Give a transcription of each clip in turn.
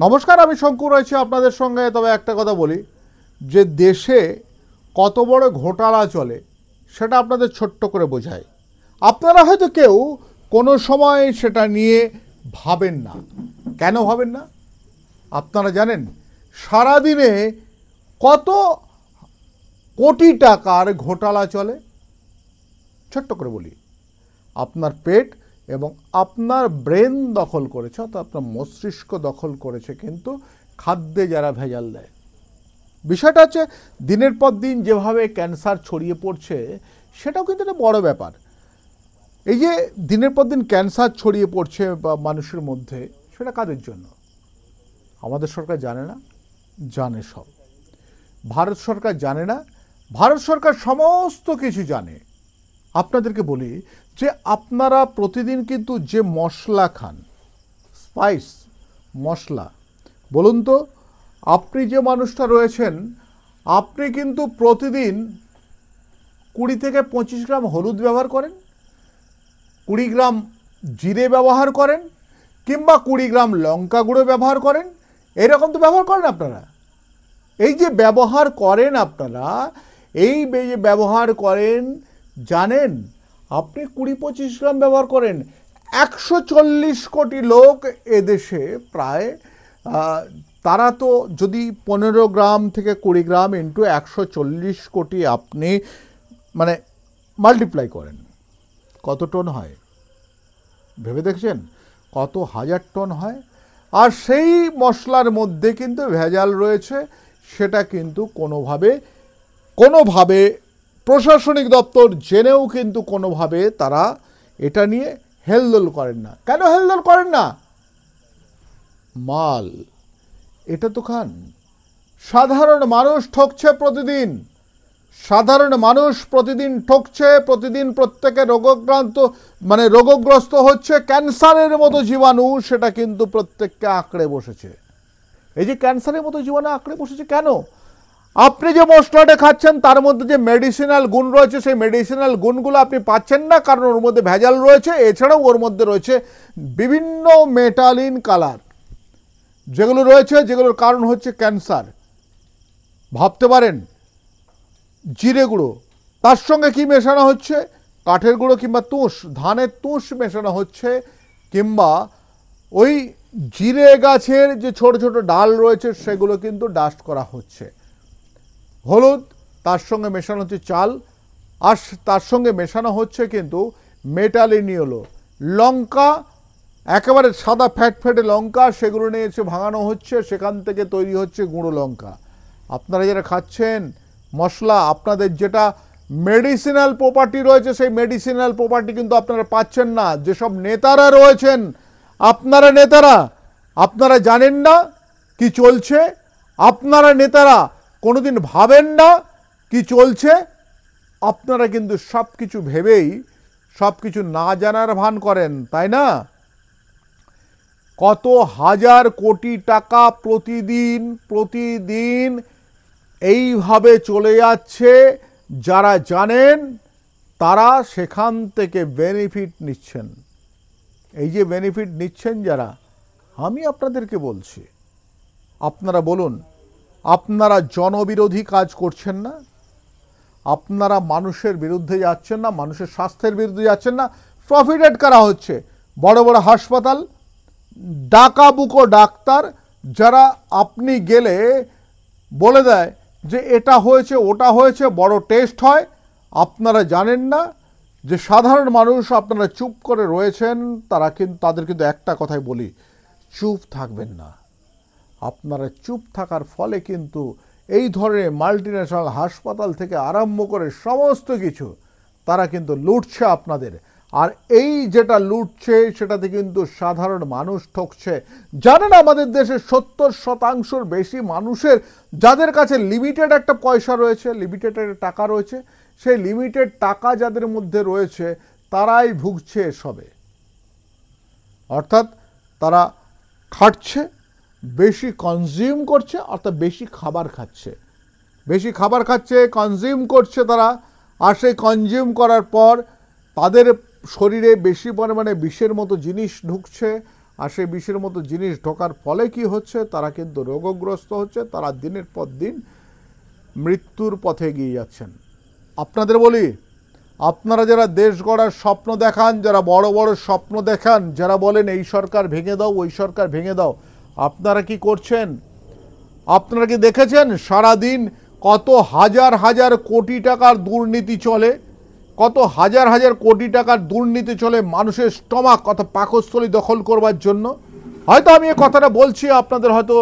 নমস্কার, আমি শঙ্কর রয়েছি আপনাদের সঙ্গে। তবে একটা কথা বলি, যে দেশে কত বড় ঘোটালা চলে সেটা আপনাদের ছোট্ট করে বোঝায়। আপনারা হয়তো কেউ কোনো সময় সেটা নিয়ে ভাবেন না। কেন ভাবেন না আপনারা জানেন? সারাদিনে কত কোটি টাকার ঘোটালা চলে। ছোট্ট করে বলি, আপনার পেট এবং আপনার ব্রেন দখল করেছে, অর্থাৎ আপনার মস্তিষ্ক দখল করেছে কিন্তু খাদ্যে যারা ভেজাল দেয়। বিষয়টা হচ্ছে দিনের পর দিন যেভাবে ক্যান্সার ছড়িয়ে পড়ছে সেটাও কিন্তু একটা বড় ব্যাপার। এই যে দিনের পর দিন ক্যান্সার ছড়িয়ে পড়ছে বা মানুষের মধ্যে, সেটা কাদের জন্য? আমাদের সরকার জানে না? জানে সব। ভারত সরকার জানে না? ভারত সরকার সমস্ত কিছু জানে। আপনাদেরকে বলি যে আপনারা প্রতিদিন কিন্তু যে মশলা খান, স্পাইস মশলা, বলুন তো আপনি যে মানুষটা রয়েছেন, আপনি কিন্তু প্রতিদিন 20 থেকে 25 গ্রাম হলুদ ব্যবহার করেন, 20 গ্রাম জিরে ব্যবহার করেন, কিংবা 20 গ্রাম লঙ্কা গুঁড়ো ব্যবহার করেন। এরকম তো ব্যবহার করেন আপনারা। এই যে ব্যবহার করেন আপনারা, এই যে ব্যবহার করেন, জানেন আপনি 20-25 গ্রাম ব্যবহার করেন। 140 কোটি লোক এদেশে প্রায়, তারা তো যদি 15 গ্রাম থেকে 20 গ্রাম ইন্টু 140 কোটি আপনি মানে মাল্টিপ্লাই করেন, কত টন হয় ভেবে দেখছেন? কত হাজার টন হয়। আর সেই মশলার মধ্যে কিন্তু ভেজাল রয়েছে, সেটা কিন্তু কোনোভাবে প্রশাসনিক দপ্তর জেনেও কিন্তু কোনোভাবে তারা এটা নিয়ে হেলদোল করেন না। কেন হেলদোল করেন না? মাল এটা তো খান। সাধারণ মানুষ ঠকছে প্রতিদিন, সাধারণ মানুষ প্রতিদিন ঠকছে, প্রতিদিন প্রত্যেকে রোগগ্রস্ত হচ্ছে। ক্যান্সারের মতো জীবাণু সেটা কিন্তু প্রত্যেককে আঁকড়ে বসেছে। এই যে ক্যান্সারের মতো জীবাণু আঁকড়ে বসেছে কেন? আপনি যে মশলাটা খাচ্ছেন তার মধ্যে যে মেডিসিনাল গুণ রয়েছে, সেই মেডিসিনাল গুণগুলো আপনি পাচ্ছেন না, কারণ ওর মধ্যে ভেজাল রয়েছে। এছাড়াও ওর মধ্যে রয়েছে বিভিন্ন মেটালিন কালার, যেগুলো রয়েছে, যেগুলোর কারণ হচ্ছে ক্যান্সার। ভাবতে পারেন জিরে গুঁড়ো, তার সঙ্গে কি মেশানো হচ্ছে? কাঠের গুঁড়ো কিংবা তুষ, ধানের তুষ মেশানো হচ্ছে, কিংবা ওই জিরে গাছের যে ছোট ছোট ডাল রয়েছে সেগুলো কিন্তু ডাস্ট করা হচ্ছে। হলুদ, তার সঙ্গে মেশানো হচ্ছে চাল, আর তার সঙ্গে মেশানো হচ্ছে কিন্তু মেটালিনিয়ল। লঙ্কা, একেবারে সাদা ফ্যাটে লঙ্কা, সেগুলো নিয়ে এসে ভাঙানো হচ্ছে, সেখান থেকে তৈরি হচ্ছে গুঁড়ো লঙ্কা। আপনারা যারা খাচ্ছেন মশলা, আপনাদের যেটা মেডিসিনাল প্রপার্টি রয়েছে সেই মেডিসিনাল প্রপার্টি কিন্তু আপনারা পাচ্ছেন না। যেসব নেতারা রয়েছেন, আপনারা জানেন না কি চলছে। আপনারা নেতারা কোনোদিন ভাবেন না কি চলছে। আপনারা কিন্তু সব কিছু ভেবেই সব কিছু না জানার ভান করেন, তাই না? কত হাজার কোটি টাকা প্রতিদিন এইভাবে চলে যাচ্ছে। যারা জানেন তারা সেখান থেকে বেনিফিট নিচ্ছেন। এই যে বেনিফিট নিচ্ছেন যারা, আমি আপনাদেরকে বলছি, আপনারা বলুন, আপনারা জনবিরোধী কাজ করছেন না? আপনারা মানুষের বিরুদ্ধে যাচ্ছেন না? মানুষের স্বাস্থ্যের বিরুদ্ধে যাচ্ছেন না? প্রফিটেড করা হচ্ছে বড় বড় হাসপাতাল, ডাকাবুকো ডাক্তার, যারা আপনি গেলে বলে দেয় যে এটা হয়েছে ওটা হয়েছে, বড় টেস্ট হয়। আপনারা জানেন না যে সাধারণ মানুষ আপনারা চুপ করে রয়েছেন। তাদের কিন্তু একটা কথাই বলি, চুপ থাকবেন না। আপনারা চুপ থাকার ফলে কিন্তু এই ধরনের মাল্টিন্যাশনাল হাসপাতাল থেকে আরম্ভ করে সমস্ত কিছু তারা কিন্তু লুটছে আপনাদের। আর এই যেটা লুটছে সেটাতে কিন্তু সাধারণ মানুষ ঠকছে। জানেন আমাদের দেশে 70% বেশি মানুষের, যাদের কাছে লিমিটেড একটা পয়সা রয়েছে, লিমিটেড একটা টাকা রয়েছে, সেই লিমিটেড টাকা যাদের মধ্যে রয়েছে তারাই ভুগছে এসবে। অর্থাৎ তারা খাটছে, বেশি কনজিউম করছে, অর্থাৎ বেশি খাবার খাচ্ছে, কনজিউম করছে তারা। আর সেই কনজিউম করার পর তাদের শরীরে বেশি পরিমাণে বিষের মতো জিনিস ঢুকছে। আর সেই বিষের মতো জিনিস ঢোকার ফলে কি হচ্ছে, তারা কিন্তু রোগগ্রস্ত হচ্ছে, তারা দিনের পর দিন মৃত্যুর পথে এগিয়ে যাচ্ছেন। আপনাদের বলি, আপনারা যারা দেশ গড়ার স্বপ্ন দেখান, যারা বড় বড় স্বপ্ন দেখান, যারা বলেন এই সরকার ভেঙে দাও, ওই সরকার ভেঙে দাও, আপনারা কি করছেন? আপনারা কি দেখেছেন সারাদিন কত হাজার হাজার কোটি টাকার দুর্নীতি চলে? কত হাজার হাজার কোটি টাকার দুর্নীতি চলে মানুষের স্টমাক, কত পাকস্থলী দখল করবার জন্য। হয়তো আমি এই কথাটা বলছি, আপনাদের হয়তো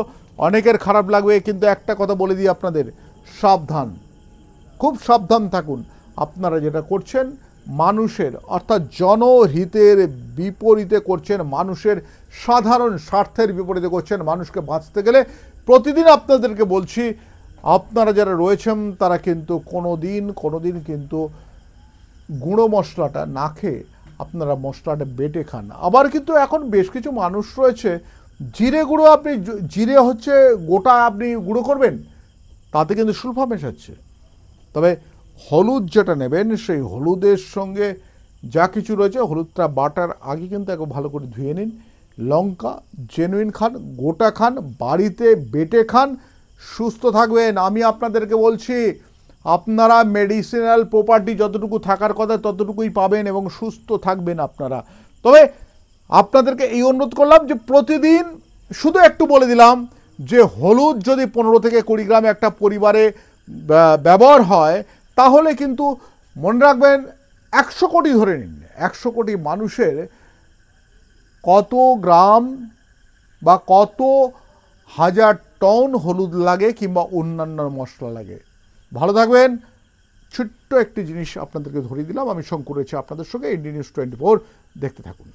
অনেকের খারাপ লাগবে, কিন্তু একটা কথা বলে দিই আপনাদের, সাবধান, খুব সাবধান থাকুন। আপনারা যেটা করছেন মানুষের অর্থাৎ জনহিতের বিপরীতে করছেন, মানুষের সাধারণ স্বার্থের বিপরীতে করছেন। মানুষকে বাঁচতে গেলে প্রতিদিন আপনাদেরকে বলছি, আপনারা যারা রয়েছেন তারা কিন্তু কোনোদিন কিন্তু গুঁড়ো মশলাটা না খেয়ে আপনারা মশলাটা বেটে খান। আবার কিন্তু এখন বেশ কিছু মানুষ রয়েছে, জিরে গুঁড়ো, আপনি জিরে হচ্ছে গোটা আপনি গুঁড়ো করবেন, তাতে কিন্তু সুলফা মেশাচ্ছে। তবে হলুদ যেটা নেবেন, সেই হলুদের সঙ্গে যা কিছু রয়েছে, হলুদটা বাটার আগে কিন্তু একবার ভালো করে ধুয়ে নিন। লঙ্কা জেনুইন খান, গোটা খান, বাড়িতে বেটে খান, সুস্থ থাকবেন। আমি আপনাদেরকে বলছি, আপনারা মেডিসিনাল প্রপার্টি যতটুকু থাকার কথা ততটুকুই পাবেন এবং সুস্থ থাকবেন আপনারা। তবে আপনাদেরকে এই অনুরোধ করলাম যে প্রতিদিন শুধু একটু বলে দিলাম যে হলুদ যদি 15 থেকে 20 গ্রাম একটা পরিবারে ব্যবহার হয়, তাহলে কিন্তু মনে রাখবেন 100 কোটি ধরে নিন, 100 কোটি মানুষের কত গ্রাম বা কত হাজার টন হলুদ লাগে কিংবা অন্যান্য মশলা লাগে। ভালো থাকবেন। ছোট্ট একটি জিনিস আপনাদেরকে ধরিয়ে দিলাম। আমি শঙ্কর রয়েছে আপনাদের সঙ্গে, ইন্ডিয়া নিউজ 24 দেখতে থাকুন।